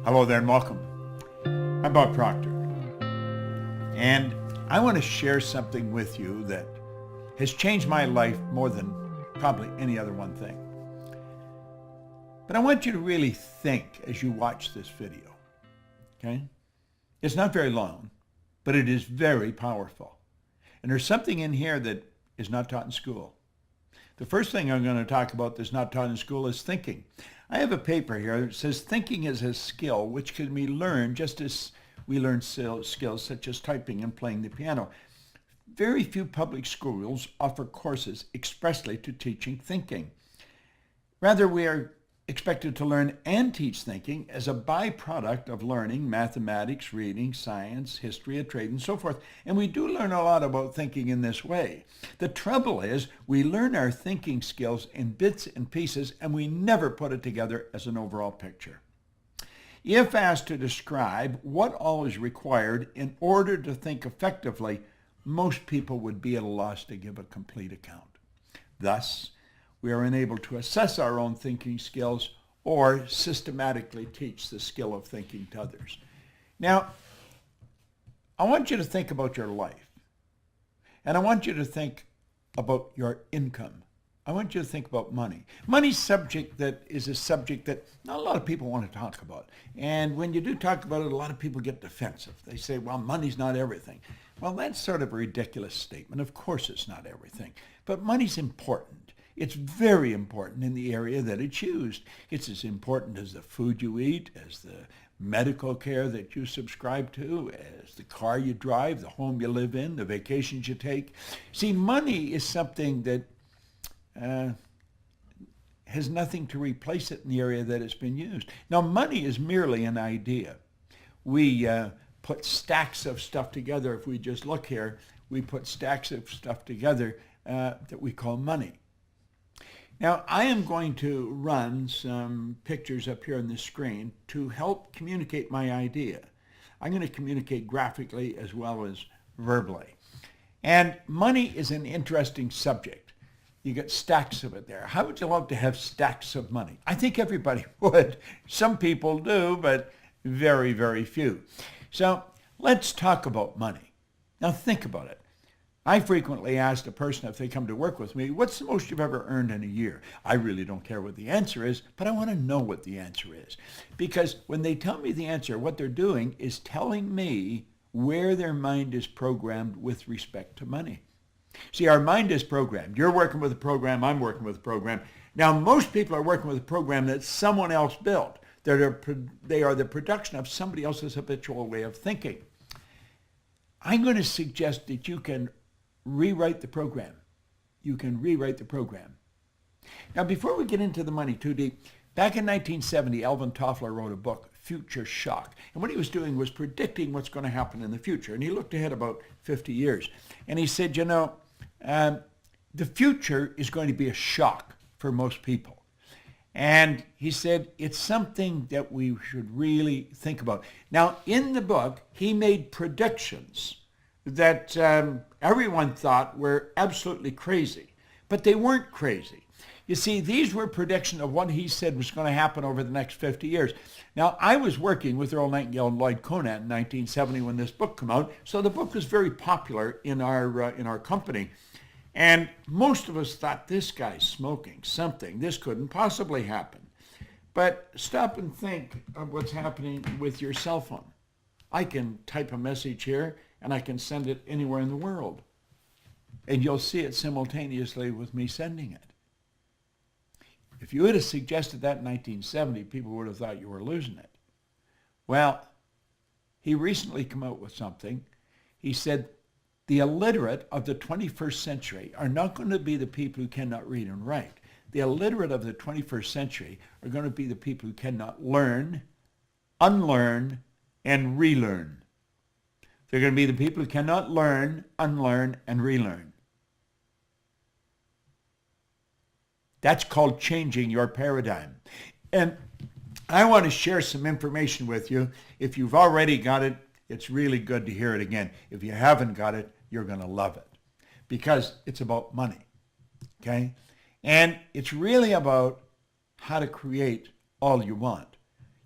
Hello there and welcome. I'm Bob Proctor, and I want to share something with you that has changed my life more than probably any other one thing. But I want you to really think as you watch this video, okay? It's not very long, but it is very powerful. And there's something in here that is not taught in school. The first thing I'm going to talk about that's not taught in school is thinking. I have a paper here that says thinking is a skill which can be learned just as we learn skills such as typing and playing the piano. Very few public schools offer courses expressly to teaching thinking. Rather, we are expected to learn and teach thinking as a byproduct of learning mathematics, reading, science, history of trade, and so forth. And we do learn a lot about thinking in this way. The trouble is we learn our thinking skills in bits and pieces, and we never put it together as an overall picture. If asked to describe what all is required in order to think effectively, most people would be at a loss to give a complete account. Thus, we are unable to assess our own thinking skills or systematically teach the skill of thinking to others. Now, I want you to think about your life, and I want you to think about your income. I want you to think about money. Money's subject that is a subject that not a lot of people want to talk about. And when you do talk about it, a lot of people get defensive. They say, well, money's not everything. Well, that's sort of a ridiculous statement. Of course it's not everything. But money's important. It's very important in the area that it's used. It's as important as the food you eat, as the medical care that you subscribe to, as the car you drive, the home you live in, the vacations you take. See, money is something that has nothing to replace it in the area that it's been used. Now, money is merely an idea. We put stacks of stuff together. If we just look here, we put stacks of stuff together that we call money. Now, I am going to run some pictures up here on the screen to help communicate my idea. I'm going to communicate graphically as well as verbally. And money is an interesting subject. You get stacks of it there. How would you love to have stacks of money? I think everybody would. Some people do, but very, very few. So let's talk about money. Now think about it. I frequently ask a person if they come to work with me, what's the most you've ever earned in a year? I really don't care what the answer is, but I want to know what the answer is. Because when they tell me the answer, what they're doing is telling me where their mind is programmed with respect to money. See, our mind is programmed. You're working with a program, I'm working with a program. Now, most people are working with a program that someone else built. They are the production of somebody else's habitual way of thinking. I'm going to suggest that you can rewrite the program. You can rewrite the program. Now, before we get into the money too deep, back in 1970, Alvin Toffler wrote a book, Future Shock. And what he was doing was predicting what's going to happen in the future. And he looked ahead about 50 years. And he said, you know, the future is going to be a shock for most people. And he said, it's something that we should really think about. Now, in the book, he made predictions that everyone thought were absolutely crazy, but they weren't crazy. You see, these were predictions of what he said was going to happen over the next 50 years. Now, I was working with Earl Nightingale and Lloyd Conant in 1970 when this book came out, so the book was very popular in our company. And most of us thought, this guy's smoking something. This couldn't possibly happen. But stop and think of what's happening with your cell phone. I can type a message here, and I can send it anywhere in the world. And you'll see it simultaneously with me sending it. If you would have suggested that in 1970, people would have thought you were losing it. Well, he recently came out with something. He said, the illiterate of the 21st century are not going to be the people who cannot read and write. The illiterate of the 21st century are going to be the people who cannot learn, unlearn, and relearn. They're going to be the people who cannot learn, unlearn, and relearn. That's called changing your paradigm. And I want to share some information with you. If you've already got it, it's really good to hear it again. If you haven't got it, you're going to love it because it's about money, okay? And it's really about how to create all you want.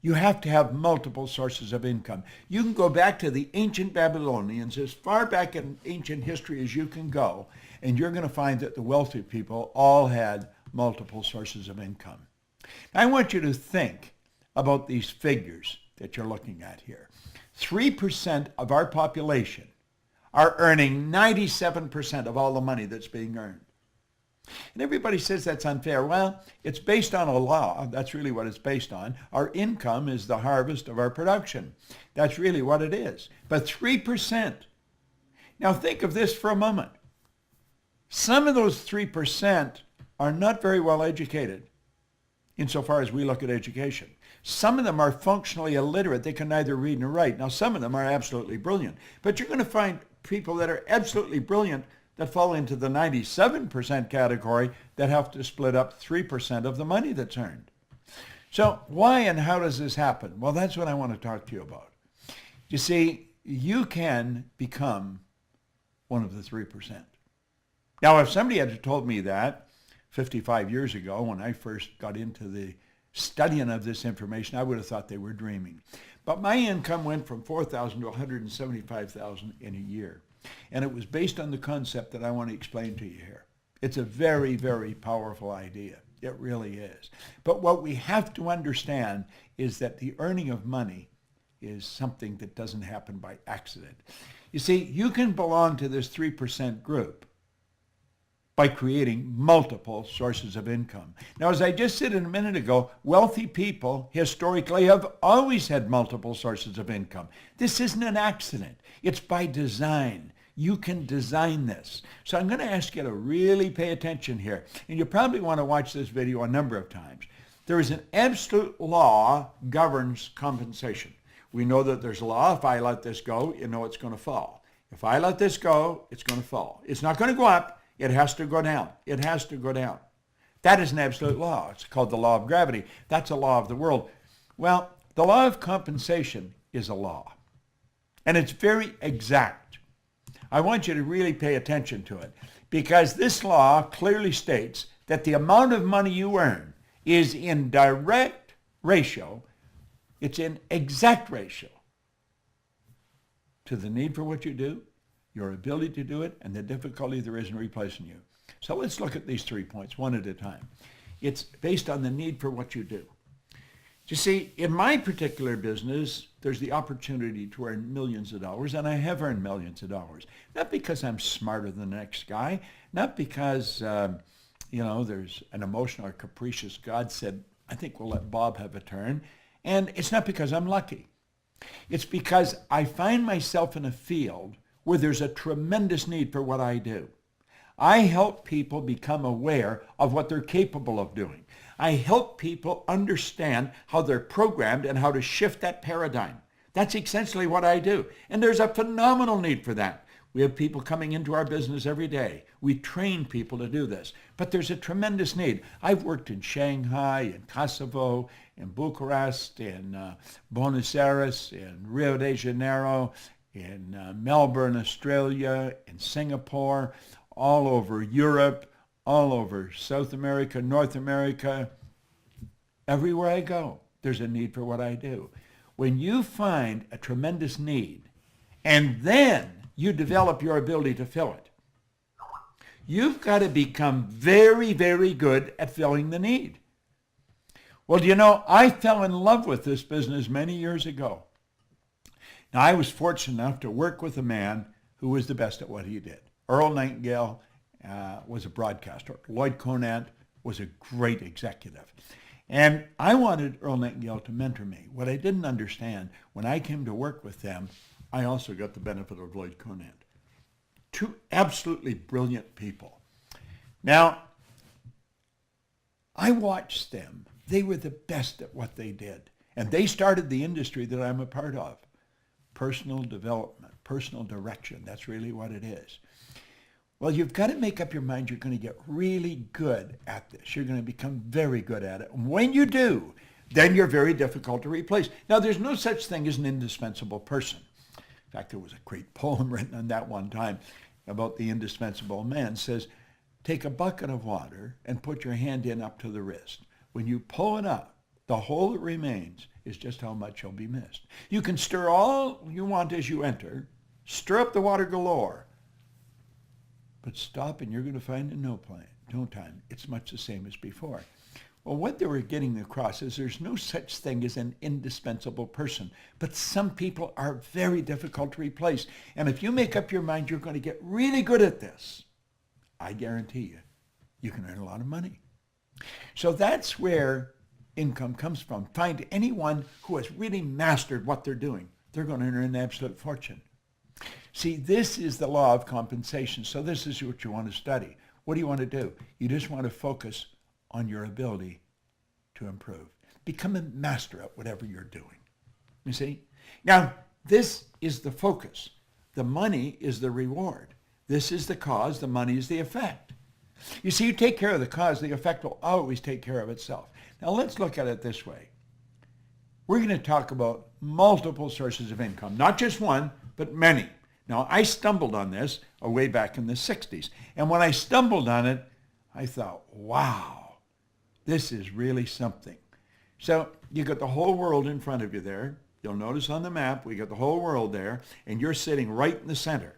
You have to have multiple sources of income. You can go back to the ancient Babylonians, as far back in ancient history as you can go, and you're going to find that the wealthy people all had multiple sources of income. Now, I want you to think about these figures that you're looking at here. 3% of our population are earning 97% of all the money that's being earned. And everybody says that's unfair. Well, it's based on a law. That's really what it's based on. Our income is the harvest of our production. That's really what it is. But 3%. Now think of this for a moment. Some of those 3% are not very well educated insofar as we look at education. Some of them are functionally illiterate. They can neither read nor write. Now, some of them are absolutely brilliant. But you're going to find people that are absolutely brilliant that fall into the 97% category that have to split up 3% of the money that's earned. So why and how does this happen? Well, that's what I want to talk to you about. You see, you can become one of the 3%. Now, if somebody had told me that 55 years ago when I first got into the studying of this information, I would have thought they were dreaming. But my income went from $4,000 to $175,000 in a year. And it was based on the concept that I want to explain to you here. It's a very, very powerful idea. It really is. But what we have to understand is that the earning of money is something that doesn't happen by accident. You see, you can belong to this 3% group by creating multiple sources of income. Now, as I just said a minute ago, wealthy people historically have always had multiple sources of income. This isn't an accident. It's by design. You can design this. So I'm going to ask you to really pay attention here. And you probably want to watch this video a number of times. There is an absolute law governs compensation. We know that there's a law. If I let this go, you know it's going to fall. If I let this go, it's going to fall. It's not going to go up. It has to go down. It has to go down. That is an absolute law. It's called the law of gravity. That's a law of the world. Well, the law of compensation is a law. And it's very exact. I want you to really pay attention to it because this law clearly states that the amount of money you earn is in direct ratio, it's in exact ratio to the need for what you do, your ability to do it, and the difficulty there is in replacing you. So let's look at these 3 points one at a time. It's based on the need for what you do. You see, in my particular business, there's the opportunity to earn millions of dollars, and I have earned millions of dollars. Not because I'm smarter than the next guy, not because, there's an emotional or capricious God said, I think we'll let Bob have a turn. And it's not because I'm lucky. It's because I find myself in a field where there's a tremendous need for what I do. I help people become aware of what they're capable of doing. I help people understand how they're programmed and how to shift that paradigm. That's essentially what I do. And there's a phenomenal need for that. We have people coming into our business every day. We train people to do this. But there's a tremendous need. I've worked in Shanghai, in Kosovo, in Bucharest, in Buenos Aires, in Rio de Janeiro, in Melbourne, Australia, in Singapore, all over Europe, all over South America, North America. Everywhere I go, there's a need for what I do. When you find a tremendous need, and then you develop your ability to fill it, you've got to become very, very good at filling the need. Well, I fell in love with this business many years ago. Now, I was fortunate enough to work with a man who was the best at what he did. Earl Nightingale was a broadcaster. Lloyd Conant was a great executive. And I wanted Earl Nightingale to mentor me. What I didn't understand, when I came to work with them, I also got the benefit of Lloyd Conant. Two absolutely brilliant people. Now, I watched them. They were the best at what they did. And they started the industry that I'm a part of. Personal development, personal direction. That's really what it is. Well, you've got to make up your mind you're going to get really good at this. You're going to become very good at it. And when you do, then you're very difficult to replace. Now, there's no such thing as an indispensable person. In fact, there was a great poem written on that one time about the indispensable man. It says, take a bucket of water and put your hand in up to the wrist. When you pull it up, The whole that remains is just how much shall be missed. You can stir all you want as you enter, stir up the water galore, but stop and you're going to find in no time it's much the same as before. Well, what they were getting across is there's no such thing as an indispensable person, but some people are very difficult to replace. And if you make up your mind you're going to get really good at this, I guarantee you can earn a lot of money. So that's where income comes from. Find anyone who has really mastered what they're doing. They're going to earn an absolute fortune. See, this is the law of compensation. So this is what you want to study. What do you want to do? You just want to focus on your ability to improve. Become a master at whatever you're doing. You see? Now, this is the focus. The money is the reward. This is the cause. The money is the effect. You see, you take care of the cause, the effect will always take care of itself. Now, let's look at it this way. We're going to talk about multiple sources of income, not just one, but many. Now, I stumbled on this way back in the 60s. And when I stumbled on it, I thought, wow, this is really something. So you got the whole world in front of you there. You'll notice on the map, we got the whole world there, and you're sitting right in the center.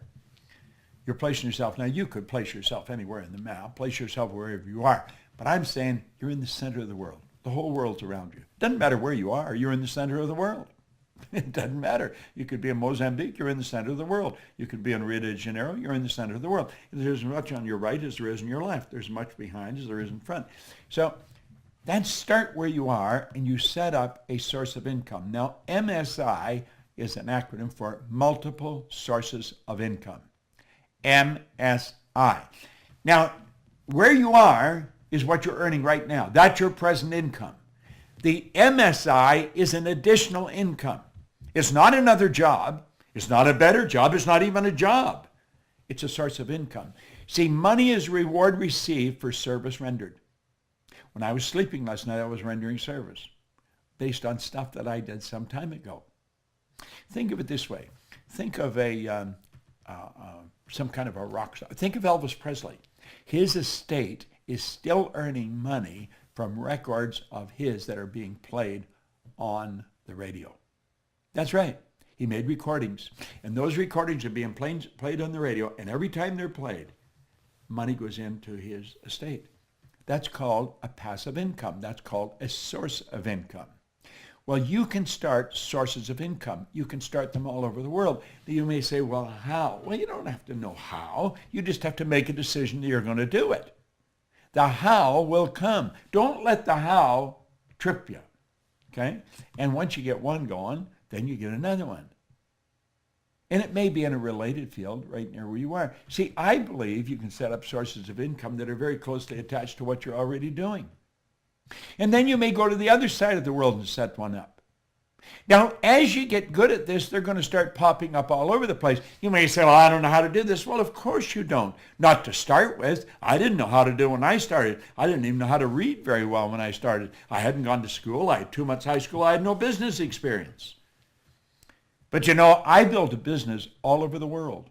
You're placing yourself. Now, you could place yourself anywhere in the map. Place yourself wherever you are. But I'm saying you're in the center of the world. The whole world's around you. Doesn't matter where you are. You're in the center of the world. It doesn't matter. You could be in Mozambique. You're in the center of the world. You could be in Rio de Janeiro. You're in the center of the world. There's as much on your right as there is on your left. There's as much behind as there is in front. So then start where you are and you set up a source of income. Now, MSI is an acronym for multiple sources of income. MSI. Now, where you are is what you're earning right now. That's your present income. The MSI is an additional income. It's not another job. It's not a better job. It's not even a job. It's a source of income. See, money is reward received for service rendered. When I was sleeping last night, I was rendering service based on stuff that I did some time ago. Think of it this way. Think of some kind of a rock star. Think of Elvis Presley. His estate is still earning money from records of his that are being played on the radio. That's right. He made recordings, and those recordings are being played on the radio, and every time they're played, money goes into his estate. That's called a passive income. That's called a source of income. Well, you can start sources of income. You can start them all over the world. You may say, well, how? Well, you don't have to know how. You just have to make a decision that you're going to do it. The how will come. Don't let the how trip you, okay? And once you get one going, then you get another one. And it may be in a related field right near where you are. See, I believe you can set up sources of income that are very closely attached to what you're already doing. And then you may go to the other side of the world and set one up. Now, as you get good at this, they're going to start popping up all over the place. You may say, well, I don't know how to do this. Well, of course you don't. Not to start with. I didn't know how to do it when I started. I didn't even know how to read very well when I started. I hadn't gone to school. I had 2 months high school. I had no business experience. But you know, I built a business all over the world.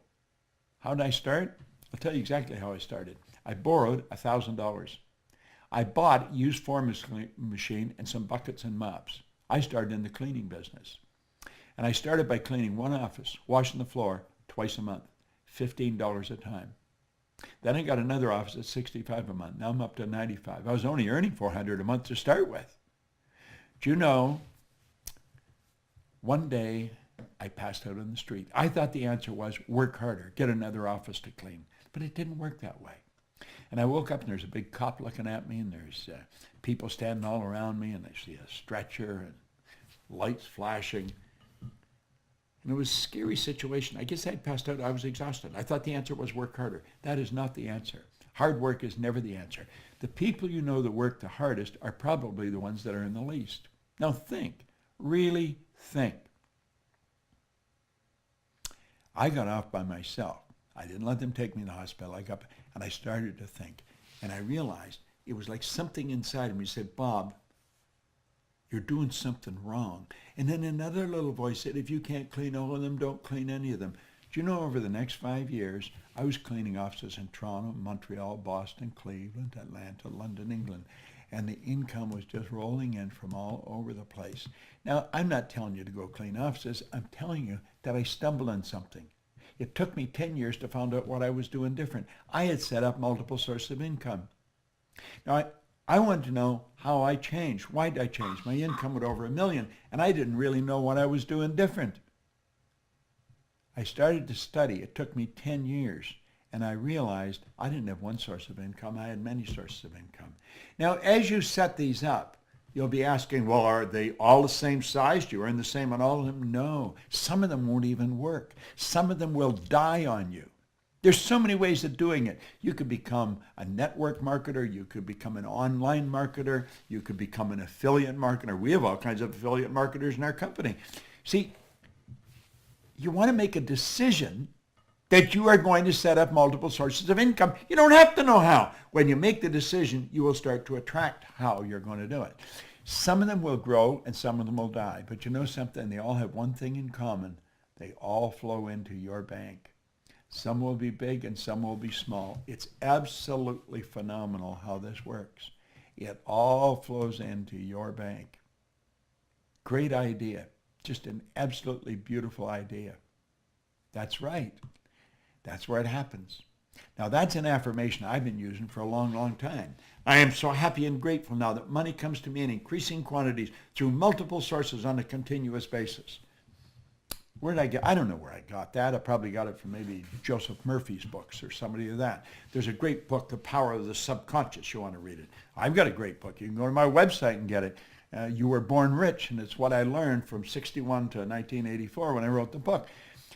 How did I start? I'll tell you exactly how I started. I borrowed $1,000. I bought a used forming machine and some buckets and mops. I started in the cleaning business. And I started by cleaning one office, washing the floor twice a month, $15 a time. Then I got another office at $65 a month. Now I'm up to $95. I was only earning $400 a month to start with. Do you know, one day I passed out on the street. I thought the answer was work harder, get another office to clean. But it didn't work that way. And I woke up and there's a big cop looking at me and there's people standing all around me and I see a stretcher and lights flashing. And it was a scary situation. I guess I'd passed out. I was exhausted. I thought the answer was work harder. That is not the answer. Hard work is never the answer. The people you know that work the hardest are probably the ones that are in the least. Now think. Really think. I got off by myself. I didn't let them take me to the hospital. I got up and I started to think. And I realized it was like something inside of me said, Bob, you're doing something wrong. And then another little voice said, if you can't clean all of them, don't clean any of them. Do you know, over the next 5 years, I was cleaning offices in Toronto, Montreal, Boston, Cleveland, Atlanta, London, England. and the income was just rolling in from all over the place. Now, I'm not telling you to go clean offices. I'm telling you that I stumbled on something. It took me 10 years to find out what I was doing different. I had set up multiple sources of income. Now, I wanted to know how I changed. Why did I change? My income went over $1 million, and I didn't really know what I was doing different. I started to study. It took me 10 years, and I realized I didn't have one source of income. I had many sources of income. Now, as you set these up, you'll be asking, well, are they all the same size? Do you earn the same on all of them? No. Some of them won't even work. Some of them will die on you. There's so many ways of doing it. You could become a network marketer. You could become an online marketer. You could become an affiliate marketer. We have all kinds of affiliate marketers in our company. See, you want to make a decision that you are going to set up multiple sources of income. You don't have to know how. When you make the decision, you will start to attract how you're going to do it. Some of them will grow and some of them will die. But you know something? They all have one thing in common. They all flow into your bank. Some will be big and some will be small. It's absolutely phenomenal how this works. It all flows into your bank. Great idea. Just an absolutely beautiful idea. That's right. That's where it happens. Now, that's an affirmation I've been using for a long, long time. I am so happy and grateful now that money comes to me in increasing quantities through multiple sources on a continuous basis. Where did I get? I don't know where I got that. I probably got it from maybe Joseph Murphy's books or somebody of that. There's a great book, The Power of the Subconscious. You want to read it. I've got a great book. You can go to my website and get it. You Were Born Rich, and it's what I learned from 61 to 1984 when I wrote the book.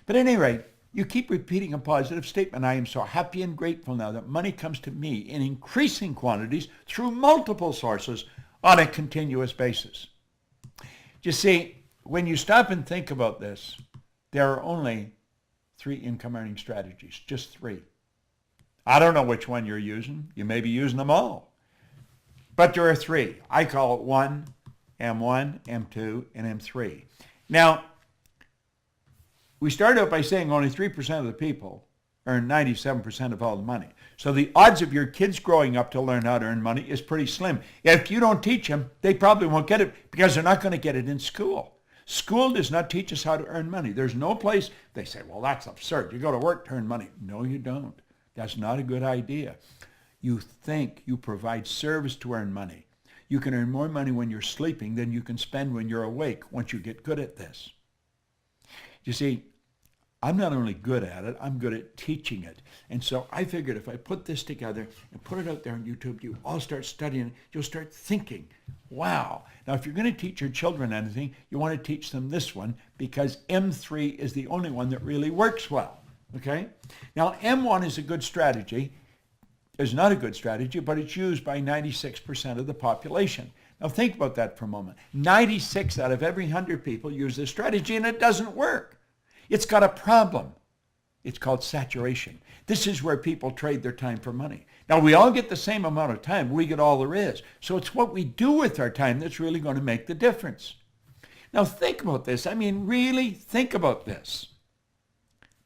But at any rate, you keep repeating a positive statement. I am so happy and grateful now that money comes to me in increasing quantities through multiple sources on a continuous basis. You see, when you stop and think about this, there are only 3 income earning strategies, just 3. I don't know which one you're using. You may be using them all. But there are 3. I call it 1, M1, M2, and M3. Now, we started out by saying only 3% of the people earn 97% of all the money. So the odds of your kids growing up to learn how to earn money is pretty slim. If you don't teach them, they probably won't get it because they're not going to get it in school. School does not teach us how to earn money. There's no place, they say, well, that's absurd. You go to work to earn money. No, you don't. That's not a good idea. You think you provide service to earn money. You can earn more money when you're sleeping than you can spend when you're awake once you get good at this. You see, I'm not only good at it, I'm good at teaching it. And so I figured if I put this together and put it out there on YouTube, you all start studying, you'll start thinking, wow. Now, if you're going to teach your children anything, you want to teach them this one because M3 is the only one that really works well, okay? Now, M1 is a good strategy. It's not a good strategy, but it's used by 96% of the population. Now, think about that for a moment. 96 out of every 100 people use this strategy, and it doesn't work. It's got a problem. It's called saturation. This is where people trade their time for money. Now, we all get the same amount of time. We get all there is. So it's what we do with our time that's really going to make the difference. Now, think about this. I mean, really think about this.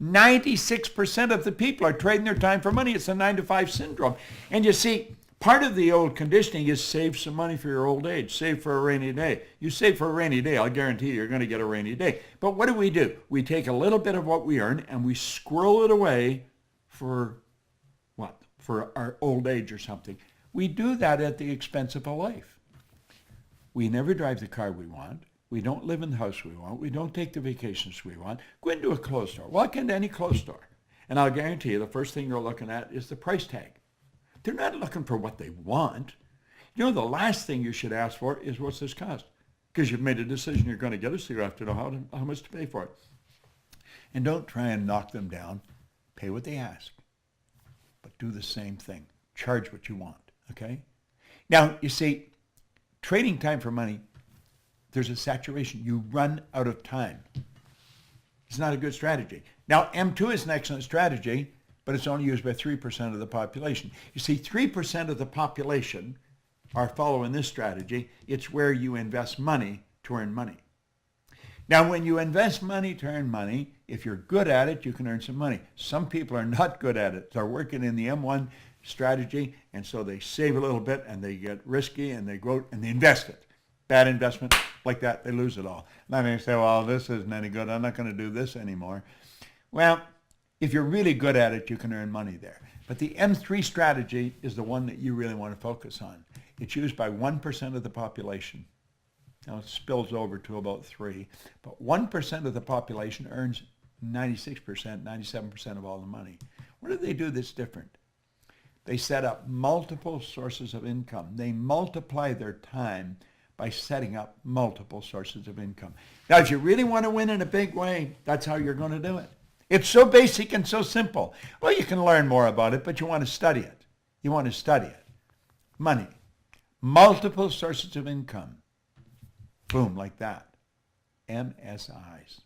96% of the people are trading their time for money. It's a 9-to-5 syndrome. And you see, part of the old conditioning is save some money for your old age. Save for a rainy day. You save for a rainy day, I'll guarantee you're going to get a rainy day. But what do? We take a little bit of what we earn and we squirrel it away for what? For our old age or something. We do that at the expense of a life. We never drive the car we want. We don't live in the house we want. We don't take the vacations we want. Go into a clothes store. Walk into any clothes store. And I'll guarantee you the first thing you're looking at is the price tag. They're not looking for what they want. You know, the last thing you should ask for is, what's this cost? Because you've made a decision you're going to get it, so you have to know how much to pay for it. And don't try and knock them down. Pay what they ask. But do the same thing. Charge what you want, okay? Now, you see, trading time for money, there's a saturation. You run out of time. It's not a good strategy. Now, M2 is an excellent strategy, but it's only used by 3% of the population. You see, 3% of the population are following this strategy. It's where you invest money to earn money. Now, when you invest money to earn money, if you're good at it, you can earn some money. Some people are not good at it. They're working in the M1 strategy, and so they save a little bit and they get risky and they grow and they invest it. Bad investment, like that, they lose it all. Now they say, well, this isn't any good. I'm not going to do this anymore. Well, if you're really good at it, you can earn money there. But the M3 strategy is the one that you really want to focus on. It's used by 1% of the population. Now it spills over to about 3%, but 1% of the population earns 96%, 97% of all the money. What do they do that's different? They set up multiple sources of income. They multiply their time by setting up multiple sources of income. Now, if you really want to win in a big way, that's how you're going to do it. It's so basic and so simple. Well, you can learn more about it, but you want to study it. You want to study it. Money. Multiple sources of income. Boom, like that. MSIs.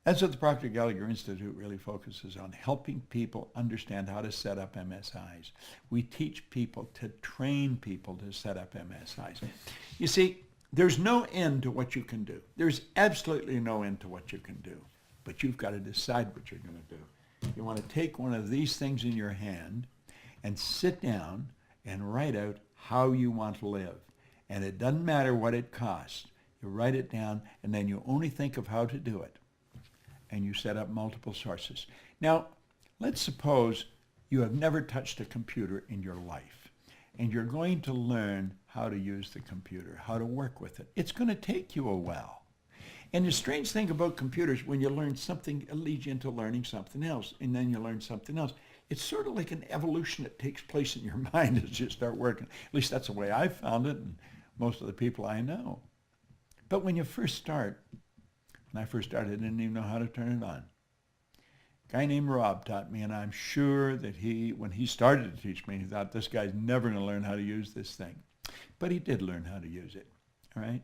That's what the Proctor Gallagher Institute really focuses on, helping people understand how to set up MSIs. We teach people to train people to set up MSIs. You see, there's no end to what you can do. There's absolutely no end to what you can do. But you've got to decide what you're going to do. You want to take one of these things in your hand and sit down and write out how you want to live. And it doesn't matter what it costs. You write it down, and then you only think of how to do it. And you set up multiple sources. Now, let's suppose you have never touched a computer in your life, and you're going to learn how to use the computer, how to work with it. It's going to take you a while. And the strange thing about computers, when you learn something, it leads you into learning something else, and then you learn something else. It's sort of like an evolution that takes place in your mind as you start working. At least that's the way I found it, and most of the people I know. But when you first start, when I first started, I didn't even know how to turn it on. A guy named Rob taught me, and I'm sure that when he started to teach me, he thought, this guy's never going to learn how to use this thing. But he did learn how to use it, all right?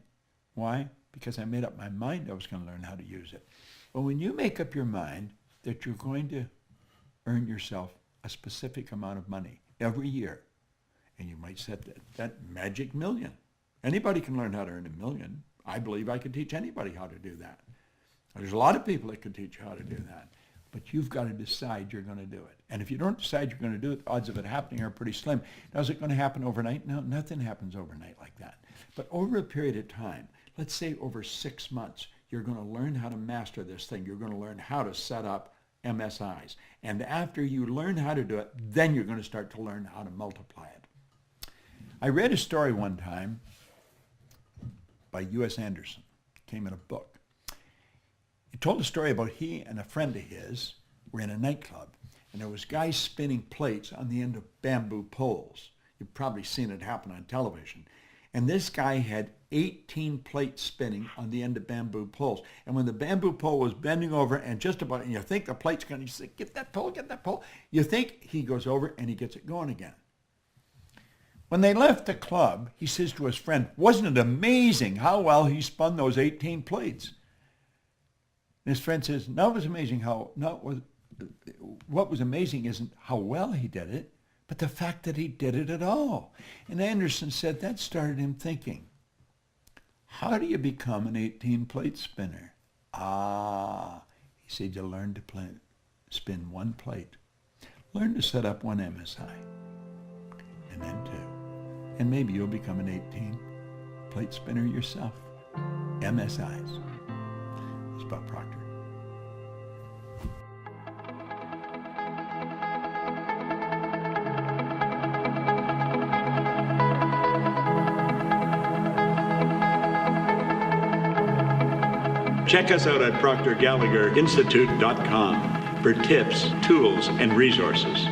Why? Because I made up my mind I was going to learn how to use it. Well, when you make up your mind that you're going to earn yourself a specific amount of money every year, and you might set that magic million. Anybody can learn how to earn $1 million. I believe I could teach anybody how to do that. There's a lot of people that can teach you how to do that. But you've got to decide you're going to do it. And if you don't decide you're going to do it, the odds of it happening are pretty slim. Now, is it going to happen overnight? No, nothing happens overnight like that. But over a period of time, let's say over 6 months, you're going to learn how to master this thing. You're going to learn how to set up MSIs. And after you learn how to do it, then you're going to start to learn how to multiply it. I read a story one time by U.S. Anderson. It came in a book. He told a story about he and a friend of his were in a nightclub, and there was guys spinning plates on the end of bamboo poles. You've probably seen it happen on television. And this guy had 18 plates spinning on the end of bamboo poles. And when the bamboo pole was bending over and just about, and you think the plate's going to, you say, get that pole. You think he goes over and he gets it going again. When they left the club, he says to his friend, wasn't it amazing how well he spun those 18 plates? And his friend says, what was amazing isn't how well he did it, but the fact that he did it at all. And Anderson said that started him thinking, how do you become an 18-plate spinner? He said, you learn to spin one plate. Learn to set up one MSI, and then 2. And maybe you'll become an 18-plate spinner yourself. MSIs. It's Bob Proctor. Check us out at ProctorGallagherInstitute.com for tips, tools, and resources.